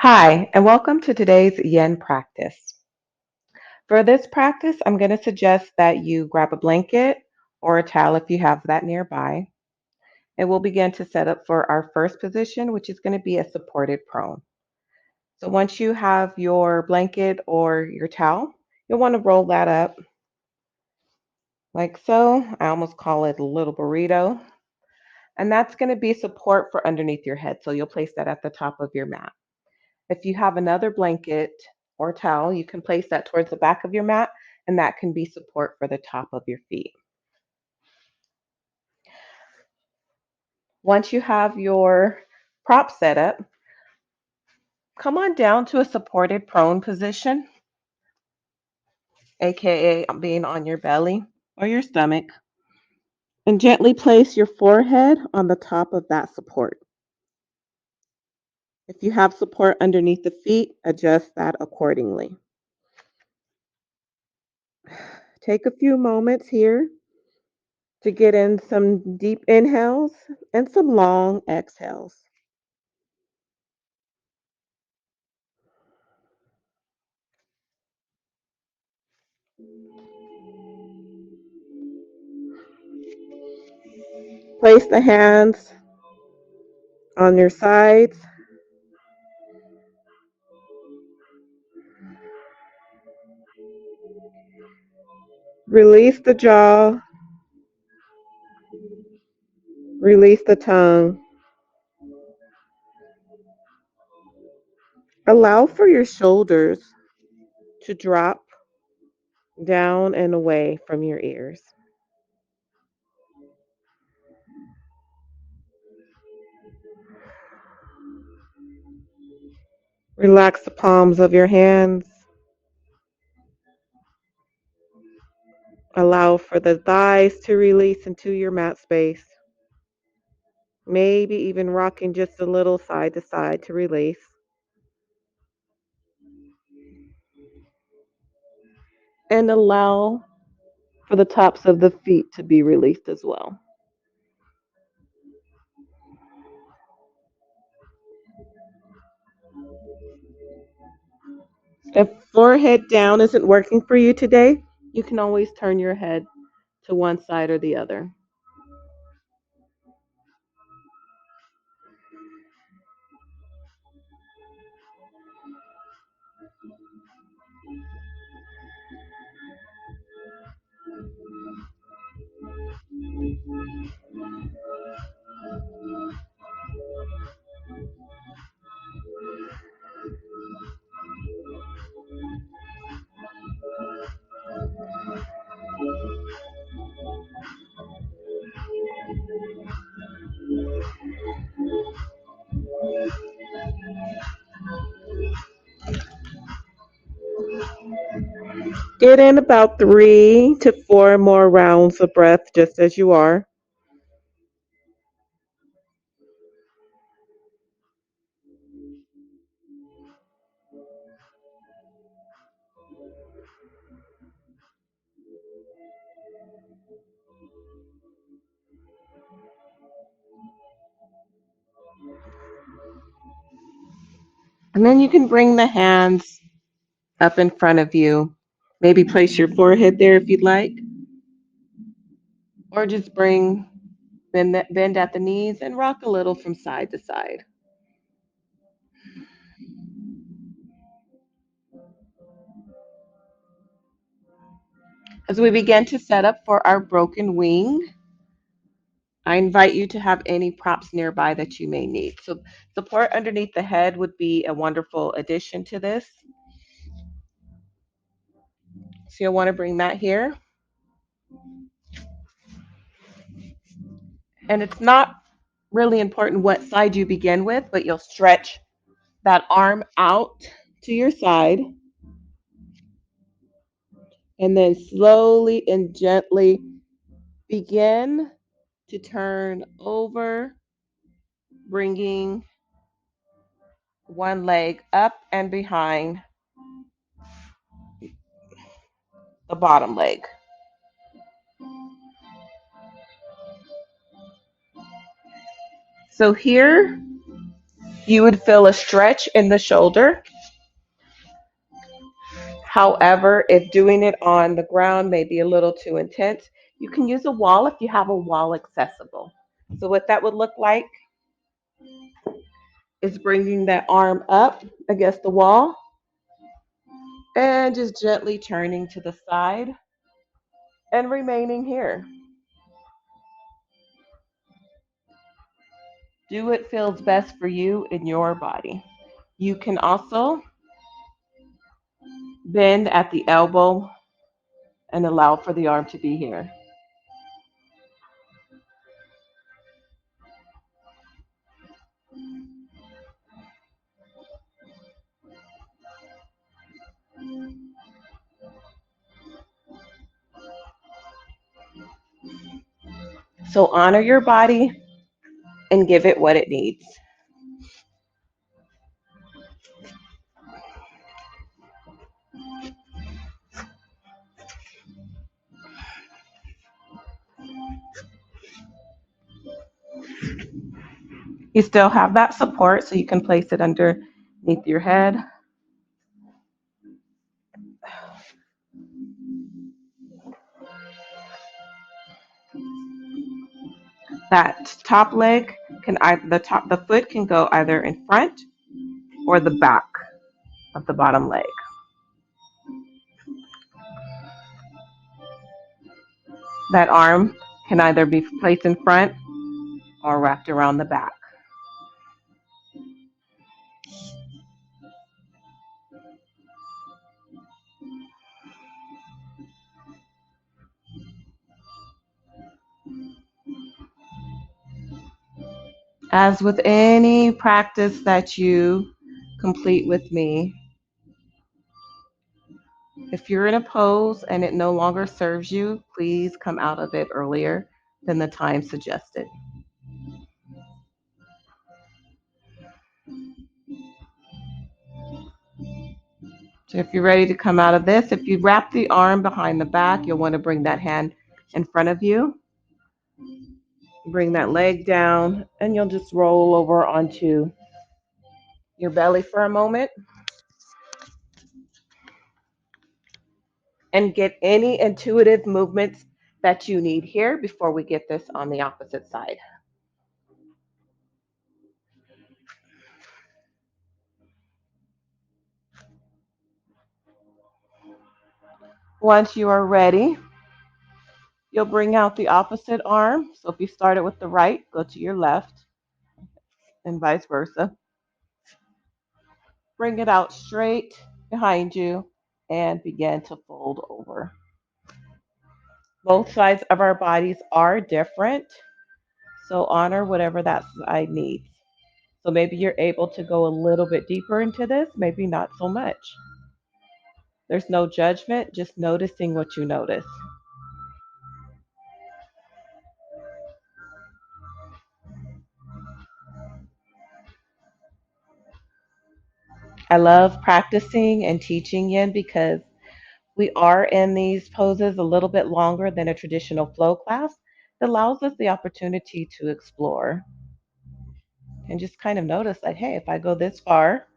Hi, and welcome to today's Yin practice. For this practice, I'm going to suggest that you grab a blanket or a towel if you have that nearby, and we'll begin to set up for our first position, which is going to be a supported prone. So once you have your blanket or your towel, you'll want to roll that up like so. I almost call it a little burrito. And that's going to be support for underneath your head. So you'll place that at the top of your mat. If you have another blanket or towel, you can place that towards the back of your mat, and that can be support for the top of your feet. Once you have your prop set up, come on down to a supported prone position, aka being on your belly or your stomach, and gently place your forehead on the top of that support. If you have support underneath the feet, adjust that accordingly. Take a few moments here to get in some deep inhales and some long exhales. Place the hands on your sides. Release the jaw. Release the tongue. Allow for your shoulders to drop down and away from your ears. Relax the palms of your hands. Allow for the thighs to release into your mat space. Maybe even rocking just a little side to side to release. And allow for the tops of the feet to be released as well. If forehead down isn't working for you today, you can always turn your head to one side or the other. Get in about 3 to 4 more rounds of breath just as you are. And then you can bring the hands up in front of you. Maybe place your forehead there if you'd like. Or just bend at the knees and rock a little from side to side. As we begin to set up for our broken wing, I invite you to have any props nearby that you may need. So support underneath the head would be a wonderful addition to this. So you'll want to bring that here. And it's not really important what side you begin with, but you'll stretch that arm out to your side and then slowly and gently begin to turn over, bringing one leg up and behind the bottom leg. So here, You would feel a stretch in the shoulder. However, if doing it on the ground may be a little too intense, you can use a wall if you have a wall accessible. So what that would look like is bringing that arm up against the wall and just gently turning to the side and remaining here. Do what feels best for you in your body. You can also bend at the elbow and allow for the arm to be here. So honor your body and give it what it needs. You still have that support, so you can place it underneath your head. That top leg can either the foot can go either in front or the back of the bottom leg. That arm can either be placed in front or wrapped around the back. As with any practice that you complete with me, if you're in a pose and it no longer serves you, please come out of it earlier than the time suggested. So if you're ready to come out of this, if you wrap the arm behind the back, you'll want to bring that hand in front of you. Bring that leg down, and you'll just roll over onto your belly for a moment and get any intuitive movements that you need here before we get this on the opposite side. Once you are ready, you'll bring out the opposite arm. So if you started with the right, go to your left and vice versa. Bring it out straight behind you and begin to fold over. Both sides of our bodies are different, so honor whatever that side needs. So maybe you're able to go a little bit deeper into this, maybe not so much. There's no judgment, just noticing what you notice. I love practicing and teaching yin because we are in these poses a little bit longer than a traditional flow class. It allows us the opportunity to explore and just kind of notice that, hey, if I go this far,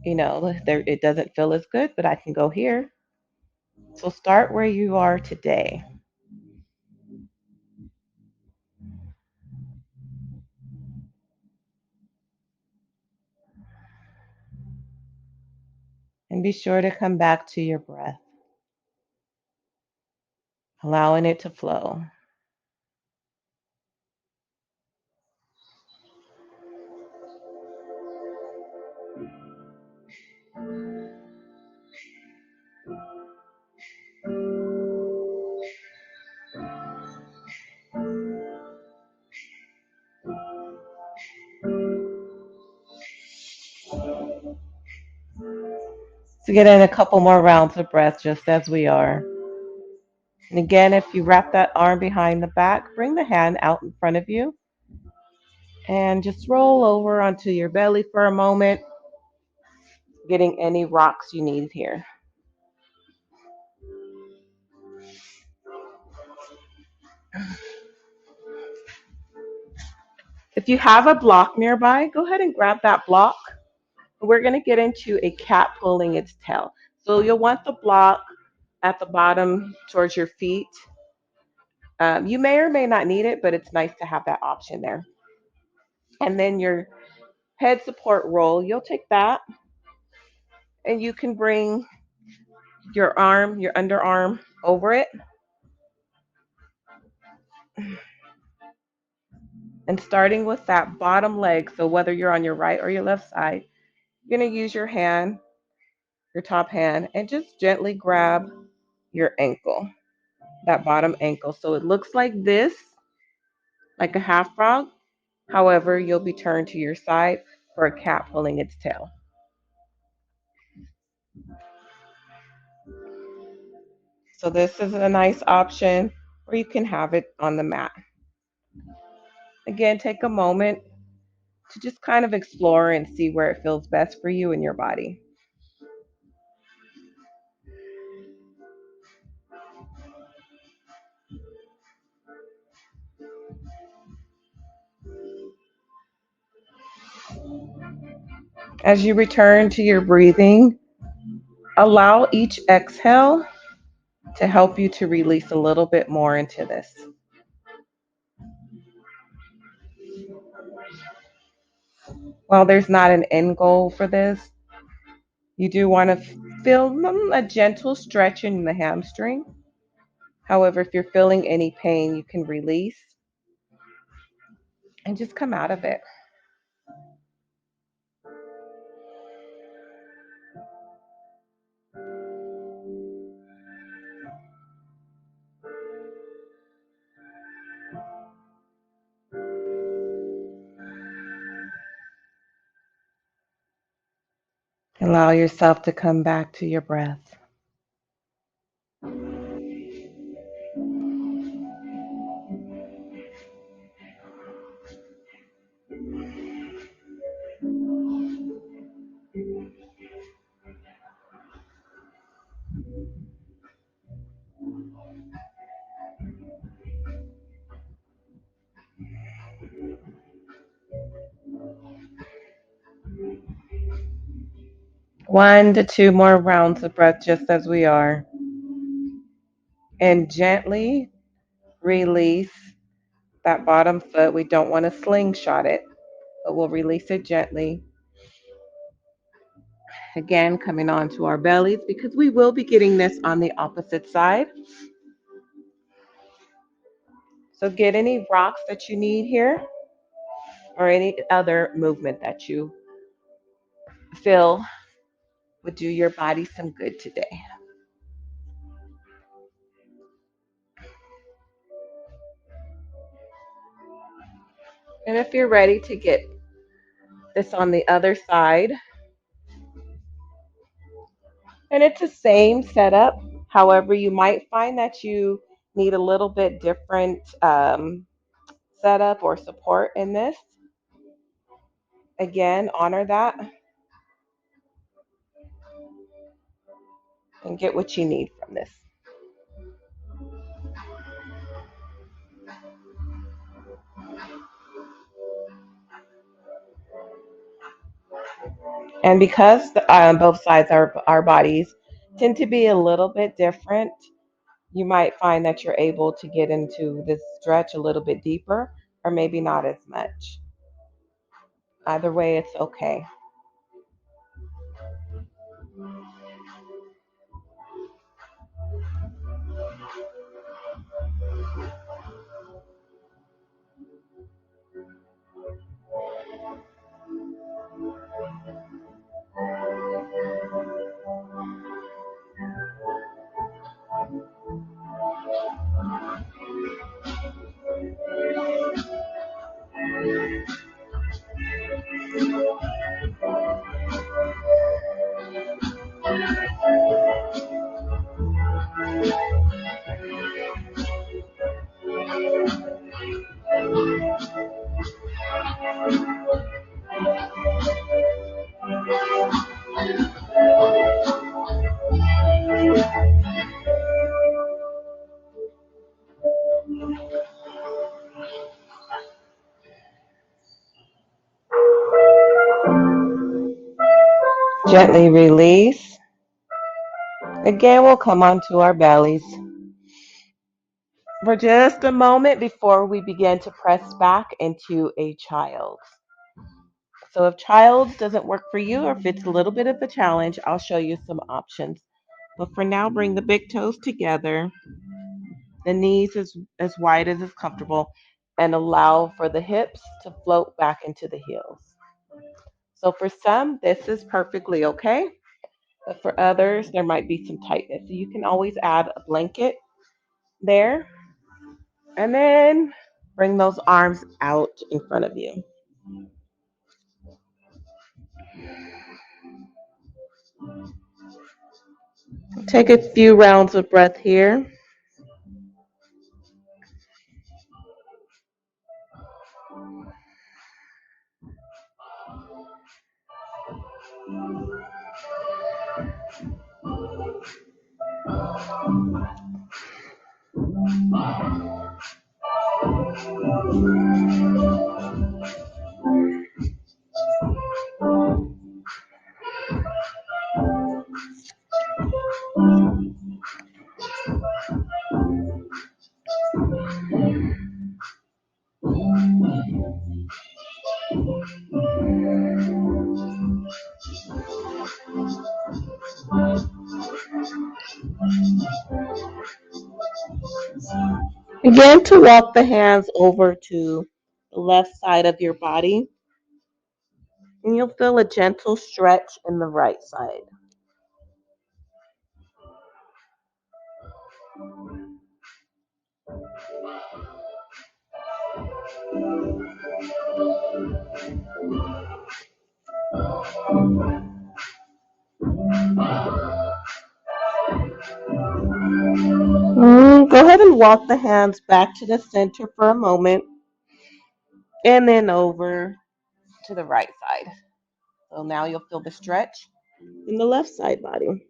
there it doesn't feel as good, but I can go here. So start where you are today and be sure to come back to your breath, allowing it to flow. So get in a couple more rounds of breath just as we are. And again, if you wrap that arm behind the back, bring the hand out in front of you and just roll over onto your belly for a moment, getting any rocks you need here. If you have a block nearby, go ahead and grab that block. We're going to get into a cat pulling its tail. So you'll want the block at the bottom towards your feet. You may or may not need it, but it's nice to have that option there. And then your head support roll, you'll take that and you can bring your arm, your underarm over it. And starting with that bottom leg, so whether you're on your right or your left side, you're going to use your hand, your top hand, and just gently grab your ankle, that bottom ankle. So it looks like this, like a half frog. However, you'll be turned to your side for a cat pulling its tail. So this is a nice option, or you can have it on the mat. Again, take a moment to just kind of explore and see where it feels best for you and your body. As you return to your breathing, allow each exhale to help you to release a little bit more into this. While there's not an end goal for this, you do want to feel a gentle stretch in the hamstring. However, if you're feeling any pain, you can release and just come out of it. Allow yourself to come back to your breath. One to two more rounds of breath, just as we are. And gently release that bottom foot. We don't want to slingshot it, but we'll release it gently. Again, coming onto our bellies because we will be getting this on the opposite side. So get any rocks that you need here or any other movement that you feel would do your body some good today. And if you're ready to get this on the other side, and it's the same setup. However, you might find that you need a little bit different setup or support in this. Again, honor that and get what you need from this. And because both sides of our bodies tend to be a little bit different, you might find that you're able to get into this stretch a little bit deeper or maybe not as much. Either way, it's okay. Gently release. Again, we'll come onto our bellies for just a moment before we begin to press back into a child. So if child doesn't work for you, or if it's a little bit of a challenge, I'll show you some options. But for now, bring the big toes together, the knees as wide as is comfortable, and allow for the hips to float back into the heels. So for some, this is perfectly okay. But for others, there might be some tightness. So you can always add a blanket there. And then bring those arms out in front of you. Take a few rounds of breath here. Begin to walk the hands over to the left side of your body, and you'll feel a gentle stretch in the right side. Go ahead and walk the hands back to the center for a moment, and then over to the right side. So now you'll feel the stretch in the left side body.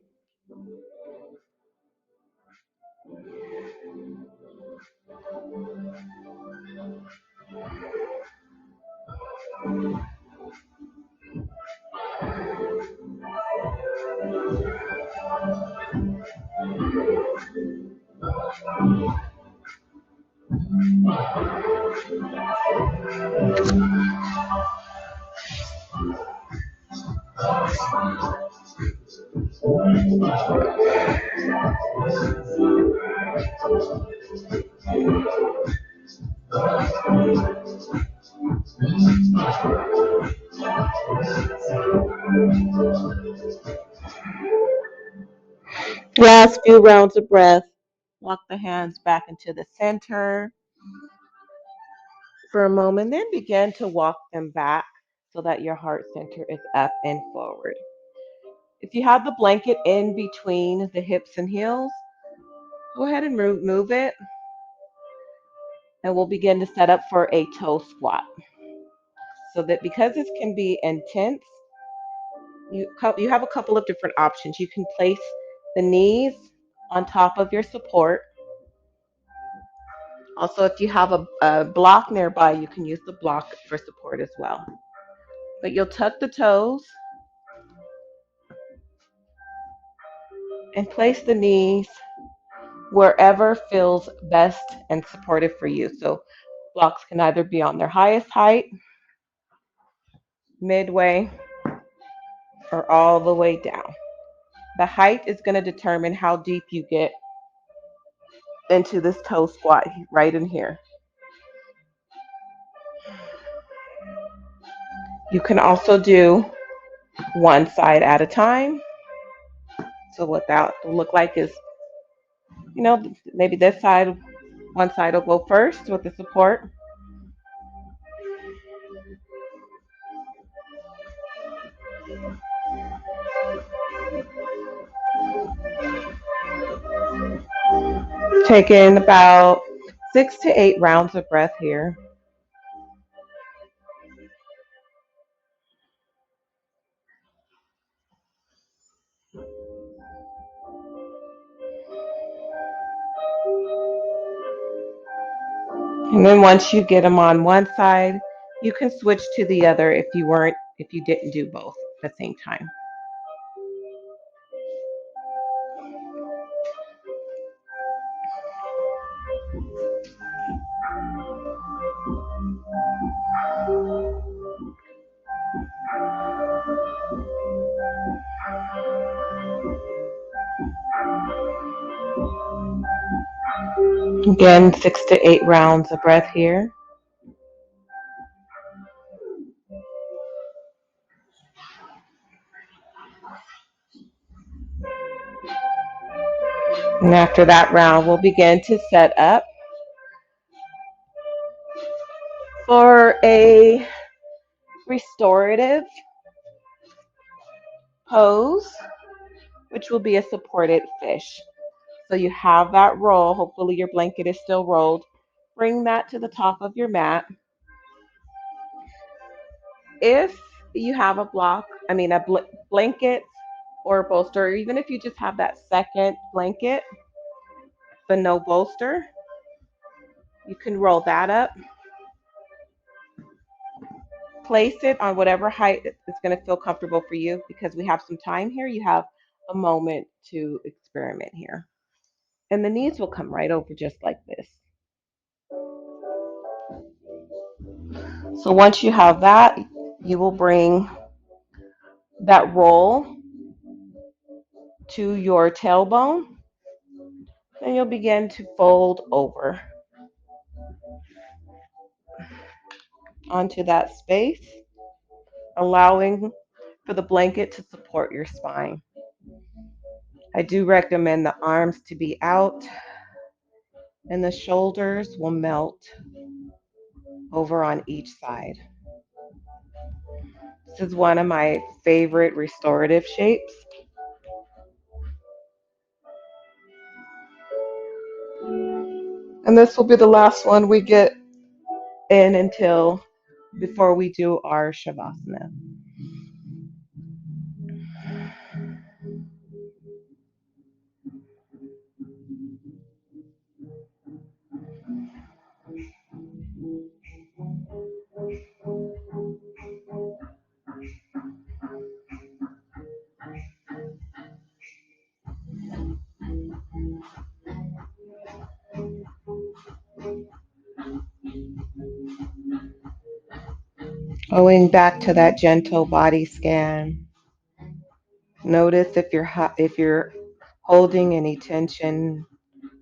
Last few rounds of breath. Walk the hands back into the center for a moment, then begin to walk them back so that your heart center is up and forward. If you have the blanket in between the hips and heels, go ahead and move it, and we'll begin to set up for a toe squat. So that because this can be intense, you have a couple of different options. You can place the knees on top of your support. Also, if you have a block nearby, you can use the block for support as well. But you'll tuck the toes and place the knees wherever feels best and supportive for you. So blocks can either be on their highest height, midway, or all the way down. The height is going to determine how deep you get into this toe squat right in here. You can also do one side at a time. So what that will look like is, maybe this side, one side will go first with the support. Take in about 6 to 8 rounds of breath here. And then once you get them on one side, you can switch to the other if you didn't do both at the same time. Again, 6 to 8 rounds of breath here. And after that round, we'll begin to set up for a restorative pose, which will be a supported fish. So you have that roll. Hopefully your blanket is still rolled. Bring that to the top of your mat. If you have a blanket or a bolster, or even if you just have that second blanket, but no bolster, you can roll that up. Place it on whatever height is going to feel comfortable for you because we have some time here. You have a moment to experiment here. And the knees will come right over just like this. So once you have that, you will bring that roll to your tailbone and you'll begin to fold over onto that space, allowing for the blanket to support your spine. I do recommend the arms to be out and the shoulders will melt over on each side. This is one of my favorite restorative shapes. And this will be the last one we get in until before we do our Shavasana. Going back to that gentle body scan. Notice if you're holding any tension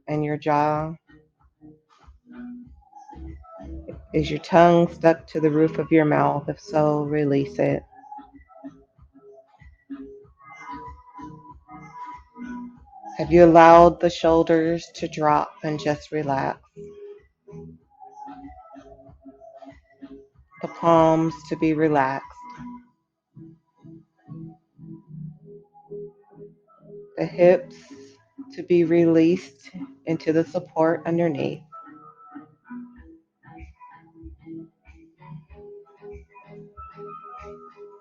in your jaw. Is your tongue stuck to the roof of your mouth? If so, release it. Have you allowed the shoulders to drop and just relax? The palms to be relaxed. The hips to be released into the support underneath.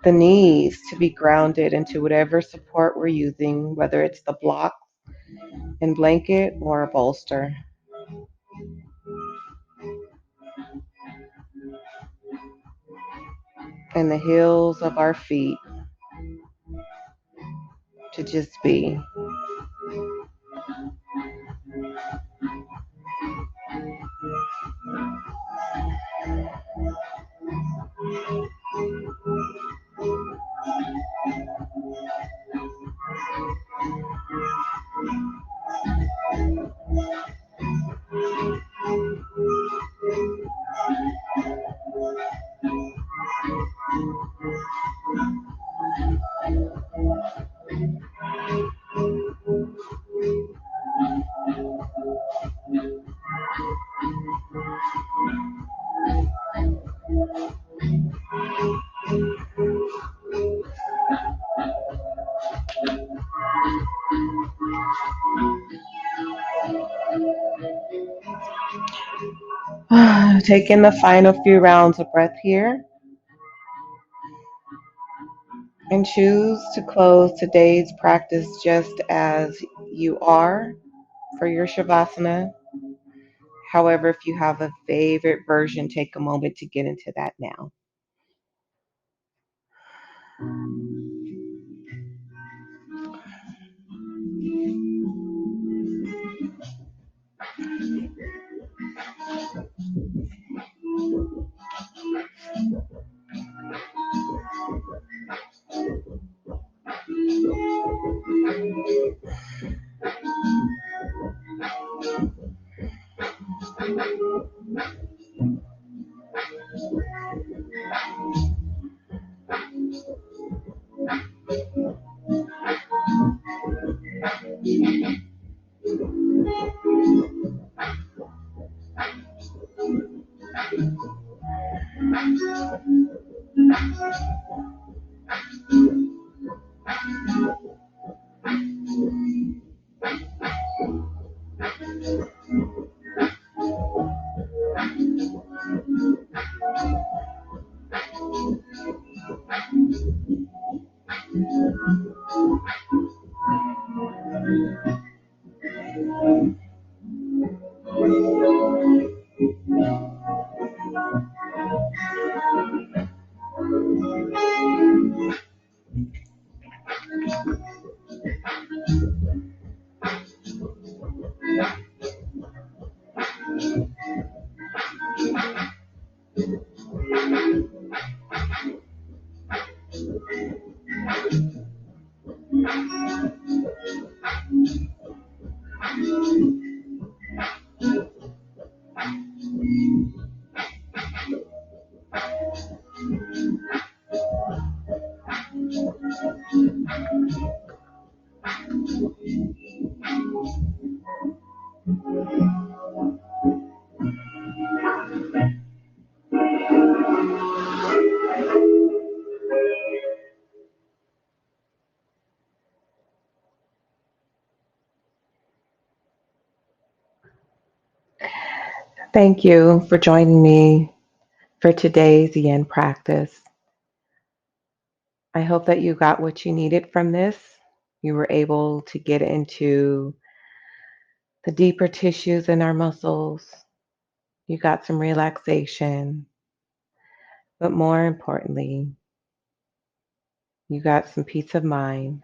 The knees to be grounded into whatever support we're using, whether it's the block and blanket or a bolster. And the heels of our feet to just be. Taking the final few rounds of breath here. And choose to close today's practice just as you are for your Shavasana. However, if you have a favorite version, take a moment to get into that now. Thank you for joining me for today's yin practice. I hope that you got what you needed from this. You were able to get into the deeper tissues in our muscles. You got some relaxation, but more importantly, you got some peace of mind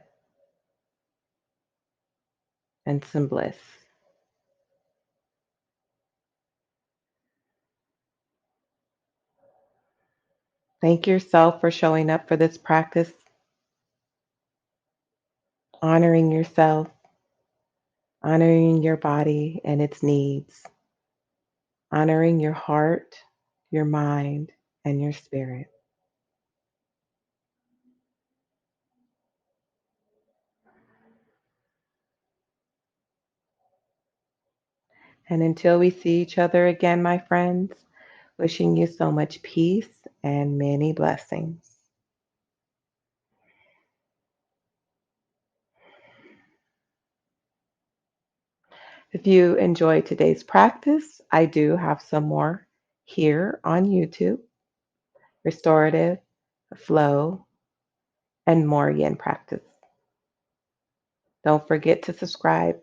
and some bliss. Thank yourself for showing up for this practice, honoring yourself, honoring your body and its needs, honoring your heart, your mind, and your spirit. And until we see each other again, my friends, wishing you so much peace and many blessings. If you enjoyed today's practice, I do have some more here on YouTube: restorative, flow, and more yin practice. Don't forget to subscribe